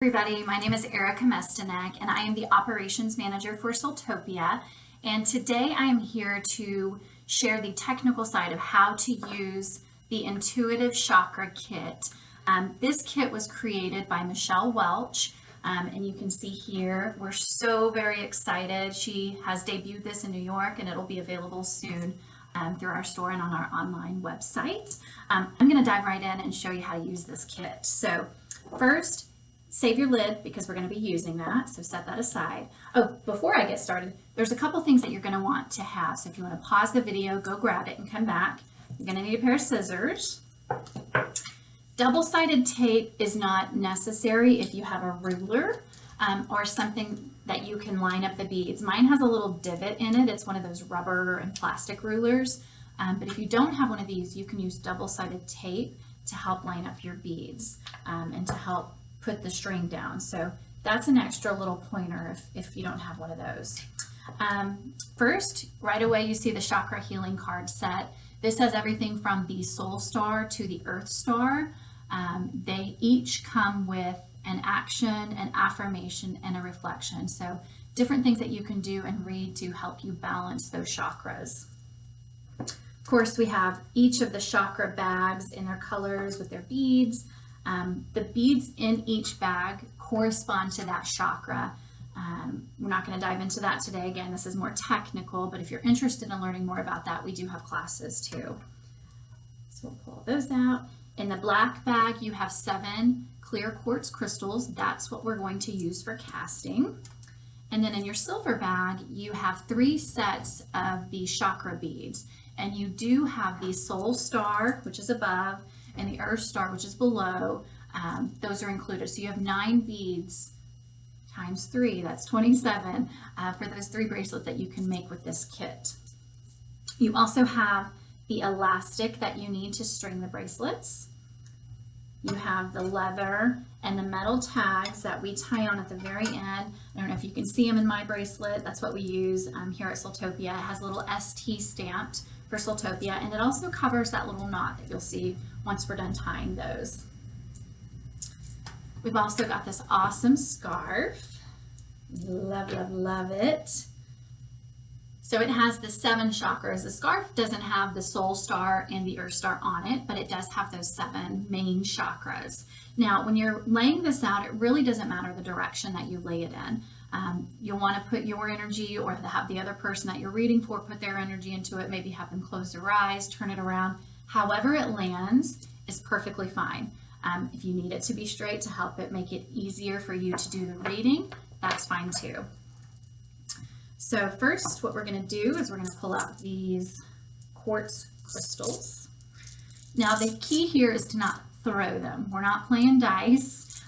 everybody. My name is Erica Mestenek, and I am the Operations Manager for SoulTopia. And today I am here to share the technical side of how to use the Intuitive Chakra Kit. This kit was created by Michelle Welch, and you can see here, we're so very excited. She has debuted this in New York, and it'll be available soon through our store and on our online website. I'm going to dive right in and show you how to use this kit. So first, save your lid because we're going to be using that, so set that aside. Oh, before I get started, there's a couple things that you're going to want to have. So if you want to pause the video, go grab it and come back. You're going to need a pair of scissors. Double-sided tape is not necessary if you have a ruler or something that you can line up the beads. Mine has a little divot in it. It's one of those rubber and plastic rulers. But if you don't have one of these, you can use double-sided tape to help line up your beads and to help put the string down. So that's an extra little pointer if you don't have one of those. First, right away you see the chakra healing card set. This has everything from the soul star to the earth star. They each come with an action, an affirmation, and a reflection. So different things that you can do and read to help you balance those chakras. Of course, we have each of the chakra bags in their colors with their beads. The beads in each bag correspond to that chakra. We're not going to dive into that today. Again, this is more technical, but if you're interested in learning more about that, we do have classes too. So we'll pull those out. In the black bag, you have 7 clear quartz crystals. That's what we're going to use for casting. And then in your silver bag, you have 3 sets of the chakra beads. And you do have the soul star, which is above, and the earth star, which is below. Those are included. So you have 9 beads times 3, that's 27 for those 3 bracelets that you can make with this kit. You also have the elastic that you need to string the bracelets. You have the leather and the metal tags that we tie on at the very end. I don't know if you can see them in my bracelet. That's what we use here at SoulTopia. It has a little ST stamped for SoulTopia, and it also covers that little knot that you'll see once we're done tying those. We've also got this awesome scarf. Love, love, love it. So it has the 7 chakras. The scarf doesn't have the soul star and the earth star on it, but it does have those 7 main chakras. Now, when you're laying this out, it really doesn't matter the direction that you lay it in. You'll want to put your energy, or have the other person that you're reading for put their energy into it, maybe have them close their eyes, turn it around. However it lands is perfectly fine. If you need it to be straight to help it make it easier for you to do the reading, that's fine too. So first, what we're going to do is we're going to pull out these quartz crystals. Now the key here is to not throw them. We're not playing dice.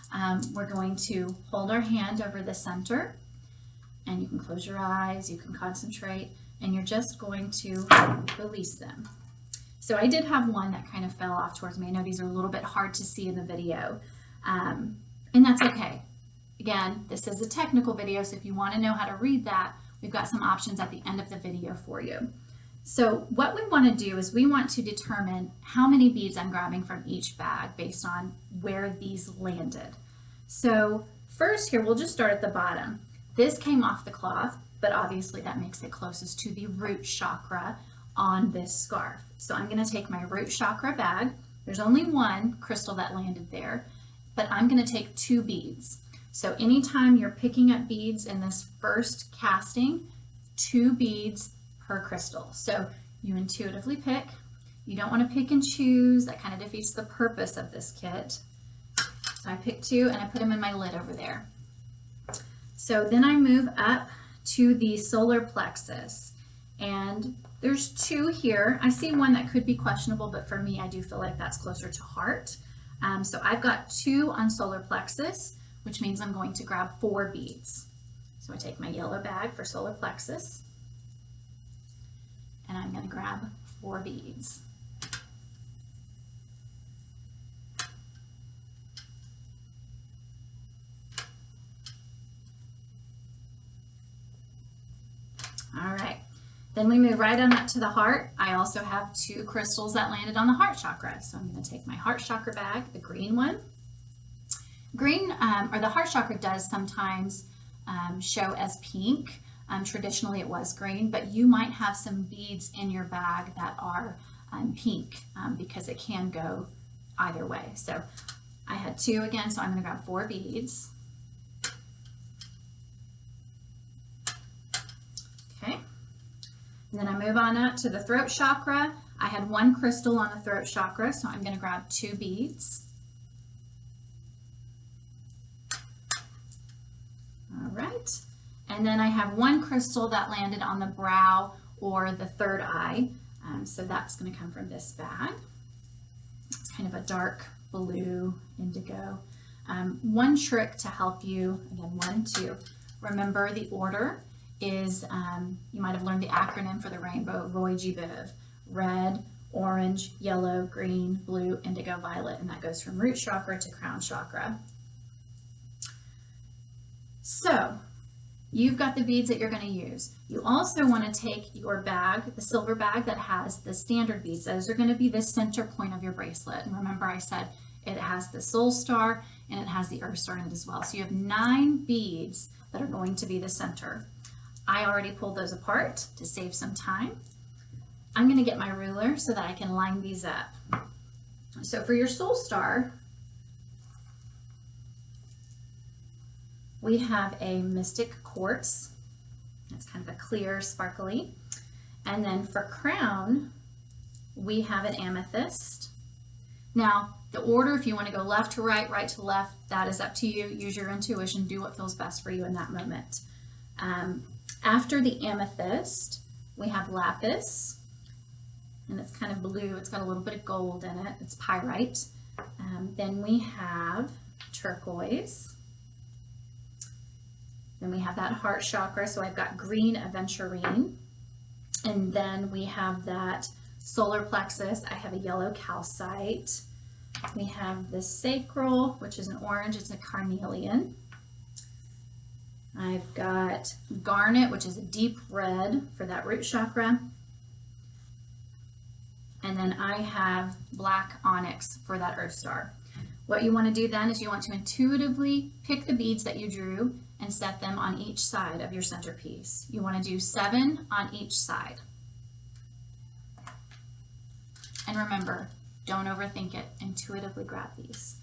We're going to hold our hand over the center, and you can close your eyes, you can concentrate, and you're just going to release them. So I did have one that kind of fell off towards me. I know these are a little bit hard to see in the video, and that's okay. Again, this is a technical video, so if you want to know how to read that, we've got some options at the end of the video for you. So what we want to do is we want to determine how many beads I'm grabbing from each bag based on where these landed. So first here, we'll just start at the bottom. This came off the cloth, but obviously that makes it closest to the root chakra on this scarf. So I'm going to take my root chakra bag. There's only 1 crystal that landed there, but I'm going to take 2 beads. So anytime you're picking up beads in this first casting, 2 beads per crystal. So you intuitively pick. You don't want to pick and choose. That kind of defeats the purpose of this kit. So I pick 2 and I put them in my lid over there. So then I move up to the solar plexus, and there's 2 here. I see one that could be questionable, but for me, I do feel like that's closer to heart. So I've got 2 on solar plexus, which means I'm going to grab 4 beads. So I take my yellow bag for solar plexus, and I'm going to grab 4 beads. All right, then we move right on up to the heart. I also have 2 crystals that landed on the heart chakra. So I'm going to take my heart chakra bag, the green one, Green, or the heart chakra, does sometimes show as pink. Traditionally it was green, but you might have some beads in your bag that are pink, because it can go either way. So I had 2 again, so I'm going to grab 4 beads. Okay, and then I move on up to the throat chakra. I had 1 crystal on the throat chakra, so I'm going to grab 2 beads. All right, and then I have 1 crystal that landed on the brow or the third eye, so that's going to come from this bag. It's kind of a dark blue indigo. One trick to help you, again, 1, 2, remember the order is, you might have learned the acronym for the rainbow, Roy G. Biv: red, orange, yellow, green, blue, indigo, violet, and that goes from root chakra to crown chakra. So you've got the beads that you're going to use. You also want to take your bag, the silver bag that has the standard beads. Those are going to be the center point of your bracelet. And remember I said it has the soul star and it has the earth star in it as well. So you have 9 beads that are going to be the center. I already pulled those apart to save some time. I'm going to get my ruler so that I can line these up. So for your soul star, we have a mystic quartz. It's kind of a clear, sparkly. And then for crown, we have an amethyst. Now, the order, if you want to go left to right, right to left, that is up to you. Use your intuition. Do what feels best for you in that moment. After the amethyst, we have lapis. And it's kind of blue. It's got a little bit of gold in it. It's pyrite. Then we have turquoise. Then we have that heart chakra, so I've got green aventurine. And then we have that solar plexus. I have a yellow calcite. We have the sacral, which is an orange. It's a carnelian. I've got garnet, which is a deep red for that root chakra. And then I have black onyx for that earth star. What you want to do then is you want to intuitively pick the beads that you drew and set them on each side of your centerpiece. You want to do 7 on each side. And remember, don't overthink it. Intuitively grab these.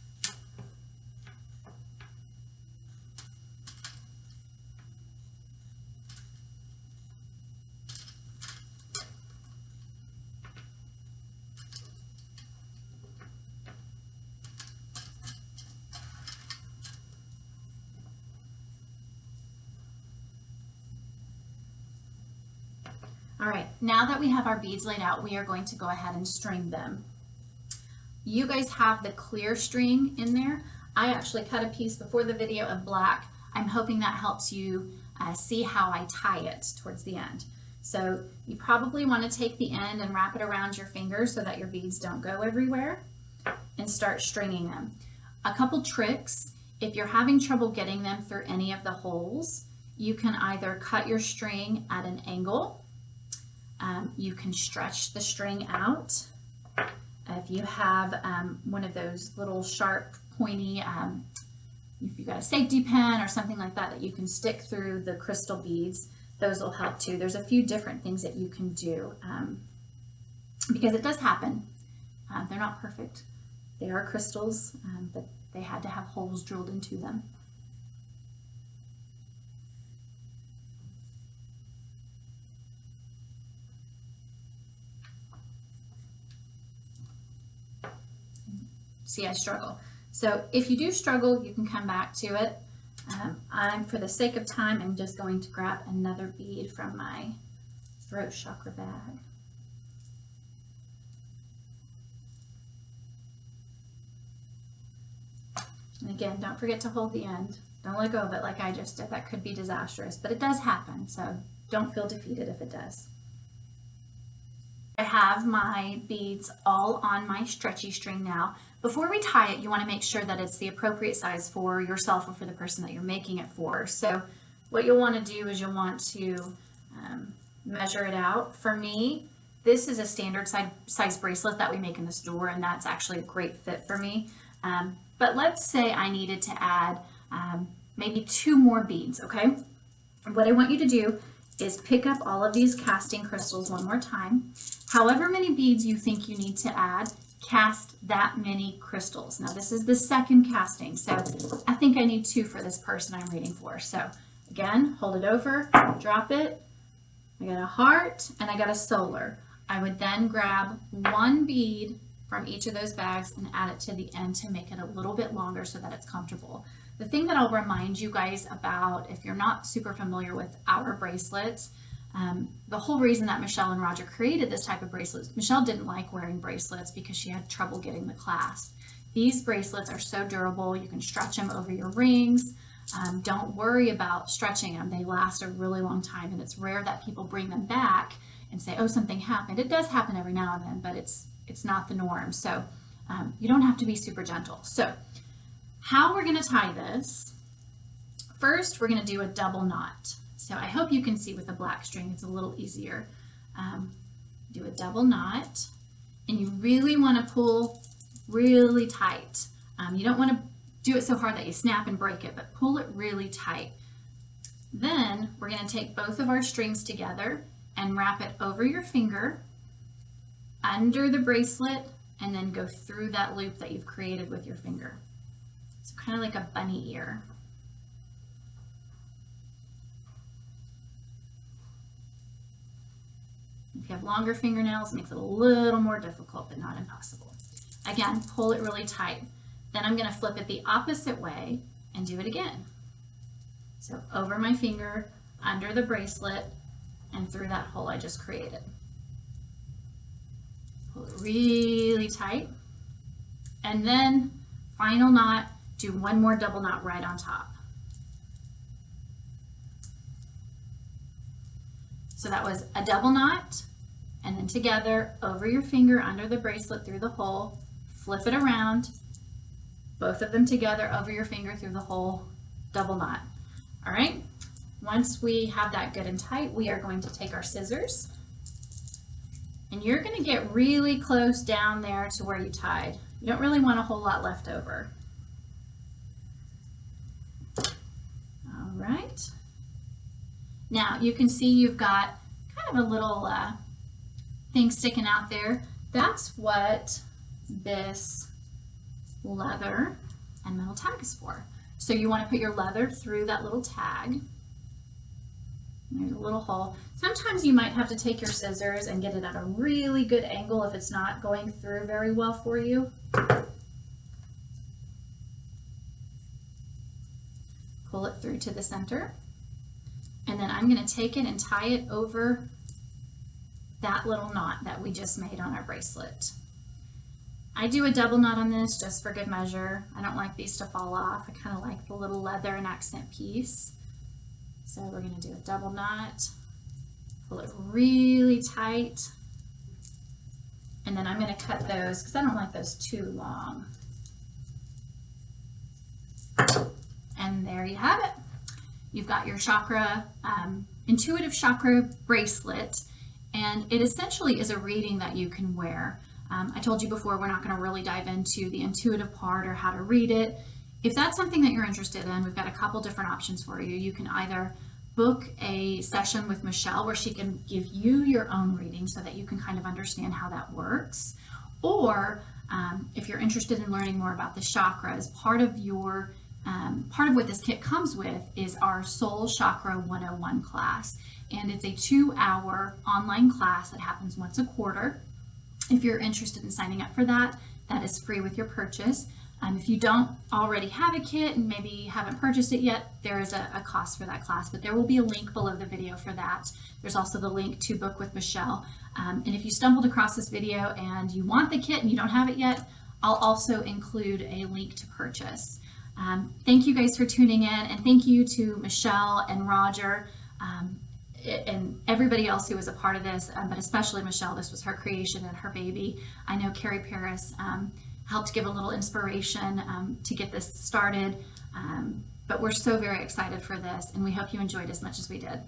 All right, now that we have our beads laid out, we are going to go ahead and string them. You guys have the clear string in there. I actually cut a piece before the video of black. I'm hoping that helps you see how I tie it towards the end. So you probably want to take the end and wrap it around your finger so that your beads don't go everywhere, and start stringing them. A couple tricks: if you're having trouble getting them through any of the holes, you can either cut your string at an angle. You can stretch the string out. If you have one of those little sharp, pointy, if you've got a safety pin or something like that that you can stick through the crystal beads, those will help too. There's a few different things that you can do, because it does happen. They're not perfect. They are crystals, but they had to have holes drilled into them. See, I struggle. So if you do struggle, you can come back to it. For the sake of time, I'm just going to grab another bead from my throat chakra bag. And again, don't forget to hold the end. Don't let go of it like I just did. That could be disastrous, but it does happen. So don't feel defeated if it does. I have my beads all on my stretchy string now. Before we tie it, you want to make sure that it's the appropriate size for yourself or for the person that you're making it for. So what you'll want to do is you'll want to measure it out. For me, this is a standard size bracelet that we make in the store, and that's actually a great fit for me. but let's say I needed to add maybe 2 more beads, okay? What I want you to do is pick up all of these casting crystals one more time. However many beads you think you need to add, cast that many crystals. Now this is the second casting, so I think I need 2 for this person I'm reading for. So again, hold it over, drop it. I got a heart and I got a solar. I would then grab 1 bead from each of those bags and add it to the end to make it a little bit longer so that it's comfortable. The thing that I'll remind you guys about, if you're not super familiar with our bracelets, the whole reason that Michelle and Roger created this type of bracelets, Michelle didn't like wearing bracelets because she had trouble getting the clasp. These bracelets are so durable, you can stretch them over your rings. Don't worry about stretching them. They last a really long time, and it's rare that people bring them back and say, oh, something happened. It does happen every now and then, but it's not the norm. So you don't have to be super gentle. So how we're going to tie this, first we're going to do a double knot. So I hope you can see with the black string, it's a little easier. Do a double knot, and you really want to pull really tight. You don't want to do it so hard that you snap and break it, but pull it really tight. Then we're going to take both of our strings together and wrap it over your finger, under the bracelet, and then go through that loop that you've created with your finger. So kind of like a bunny ear. If you have longer fingernails, it makes it a little more difficult, but not impossible. Again, pull it really tight. Then I'm going to flip it the opposite way and do it again. So over my finger, under the bracelet, and through that hole I just created. Pull it really tight. And then, final knot, do 1 more double knot right on top. So that was a double knot, and then together, over your finger, under the bracelet, through the hole, flip it around, both of them together, over your finger, through the hole, double knot. All right, once we have that good and tight, we are going to take our scissors, and you're going to get really close down there to where you tied. You don't really want a whole lot left over. All right. Now you can see you've got kind of a little thing sticking out there. That's what this leather and metal tag is for. So you want to put your leather through that little tag. There's a little hole. Sometimes you might have to take your scissors and get it at a really good angle if it's not going through very well for you. Pull it through to the center. And then I'm going to take it and tie it over that little knot that we just made on our bracelet. I do a double knot on this just for good measure. I don't like these to fall off. I kind of like the little leather and accent piece. So we're going to do a double knot, pull it really tight, and then I'm going to cut those because I don't like those too long. And there you have it. You've got your chakra, intuitive chakra bracelet, and it essentially is a reading that you can wear. I told you before, we're not going to really dive into the intuitive part or how to read it. If that's something that you're interested in, we've got a couple different options for you. You can either book a session with Michelle where she can give you your own reading so that you can kind of understand how that works. Or if you're interested in learning more about the chakras, part of what this kit comes with is our Soul Chakra 101 class. And it's a 2-hour online class that happens once a quarter. If you're interested in signing up for that, that is free with your purchase. If you don't already have a kit and maybe haven't purchased it yet, there is a cost for that class, but there will be a link below the video for that. There's also the link to book with Michelle. And if you stumbled across this video and you want the kit and you don't have it yet, I'll also include a link to purchase. Thank you guys for tuning in, and thank you to Michelle and Roger and everybody else who was a part of this, but especially Michelle. This was her creation and her baby. I know Carrie Paris helped give a little inspiration to get this started, but we're so very excited for this, and we hope you enjoyed as much as we did.